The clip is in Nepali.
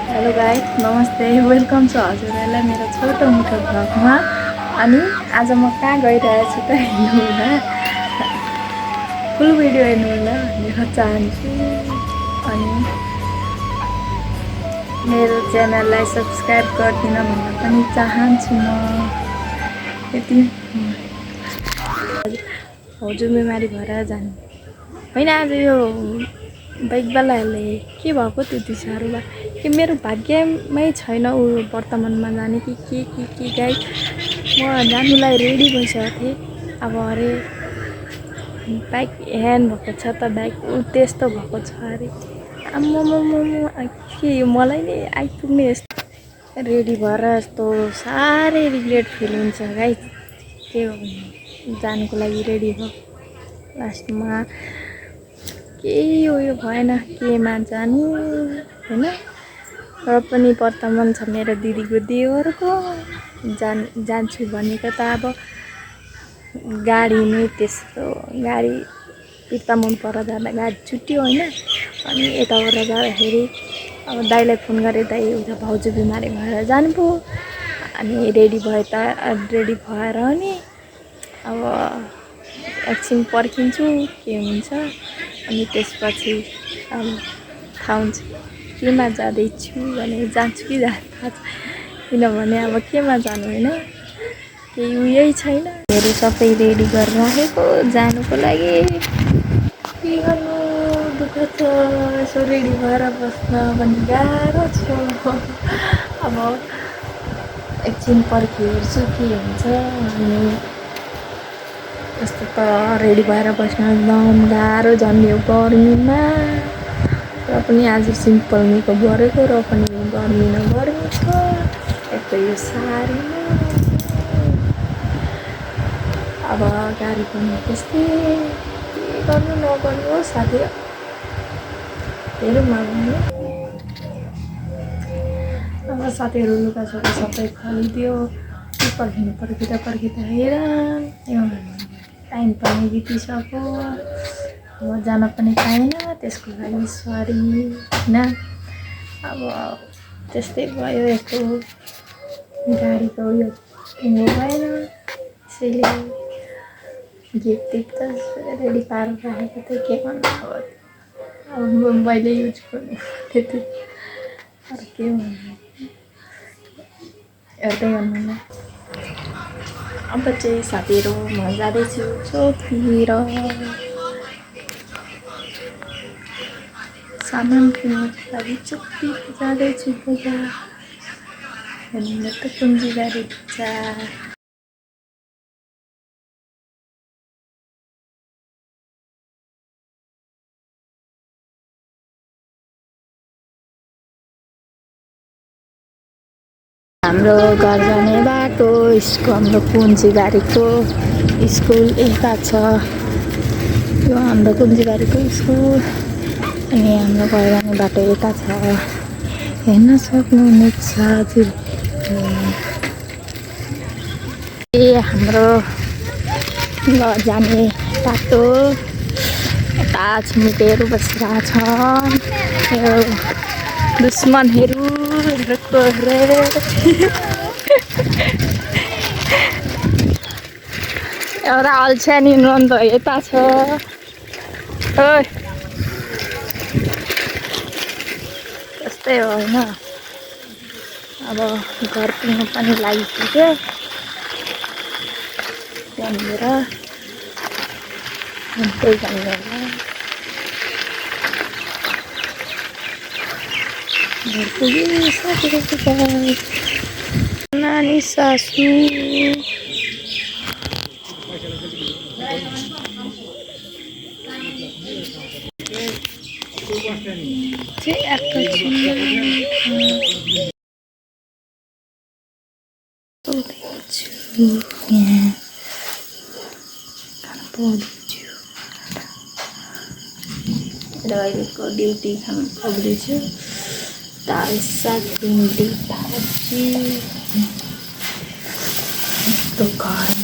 हेलो गाइस, नमस्ते, वेलकम छ हजुरहरूलाई मेरो छोटो मिठो भ्लगमा। अनि आज म कहाँ गइरहेको छु त हेर्नु होला, फुल भिडियो हेर्नु होला भनेर चाहन्छु। अनि मेरो च्यानललाई सब्सक्राइब गरिदिन भन्न पनि चाहन्छु म। यति हजुर बिमारी भएर जाने होइन। आज यो बाइकवालाहरूले के भएको त्यति साह्रो भए कि मेरो भाग्यमै छैन ऊ वर्तमानमा जाने कि गाइड। म जानुलाई रेडी भइसकेको थिएँ। अब अरे बाइक ह्यान्ड भएको छ त बाइक ऊ त्यस्तो भएको छ अरे। के मलाई नै आइपुग्ने यस्तो रेडी भएर यस्तो साह्रै रिग्रेट फिल हुन्छ गाइड। के जानुको लागि रेडी भयो, लास्टमा केही उयो भएन, केमा जानु होइन। र पनि वर्तमान छ मेरो दिदीको देवरको जान्छु भनेको त अब गाडी नै त्यस्तो गाडी फिर्ता मन परेर जाँदा गाडी छुट्यो होइन। अनि यताबाट जाँदाखेरि अब दाइलाई फोन गरेँ, दाइ उता भाउजू बिमारी भएर जानुभयो। अनि रेडी भए त रेडी भएर नि अब एकछिन पर्खिन्छु के हुन्छ। अनि त्यसपछि अब थाहा हुन्छ केमा जाँदैछु भने जान्छु कि जान्छ, किनभने अब केमा जानु होइन, केही उयै छैन। मेरो सबै रेडी गरेर राखेको जानुको लागि। के गर्नु, दुःख छ यसो रेडी भएर बस्न पनि गाह्रो छ। अब एकछिन पर्खि हेर्छु के हुन्छ। अनि यस्तो त रेडी भएर बस्न एकदम गाह्रो, झन् यो गर्मीमा। र पनि आज सिम्पल मेकअप गरेको, र पनि गर्मी न गर्मी छ। एक त यो साडीमा अब गाडी पनि त्यस्तै, के गर्नु नगर्नु हो साथी। हेरौँ अब साथीहरू लुगासुगा सबै खोलिदियो। पर्खिँदा हैरान, टाइम पनि बितिसक्यो। अब जान पनि पाएन, त्यसको लागि सरी होइन। अब त्यस्तै भयो, यस्तो गाडीको उयो किन्नु भएन। त्यसैले गिफ्ट त रेडी पारेर राखेको थिएँ, के गर्नु अब मैले युज गर्नु त्यति। अरू के भन्नु, हेर्दै गर्नु न। अब चाहिँ साथीहरू म जाँदैछु चोकतिर सामान किन्नुको लागि। चोकतिर जाँदैछु बजार हेर्नु त कुन्जी गाडी छ। हाम्रो घर जाने बाटो हाम्रो कुन्जीबारीको स्कुल यता छ। यो हाम्रो कुन्जीबारीको स्कुल। अनि हाम्रो घर जाने बाटो यता छ, हेर्न सक्नुहुनेछ हजुर। हाम्रो घर जाने बाटो यता छिमेकीहरू बसिरहेछन्, दुश्मनहरू एउटा अल्छ्यानी नन्द यता छ। त्यस्तै हो होइन। अब घर पुग्नु पनि लागिसक्यो। त्यहाँनिर त्यही जाने होला। घर पुगिसकेको छ। नानी सासू अहिलेको ड्युटी खानु पुग्दैछु। दाल साग भिन्डी भाजी। तो घर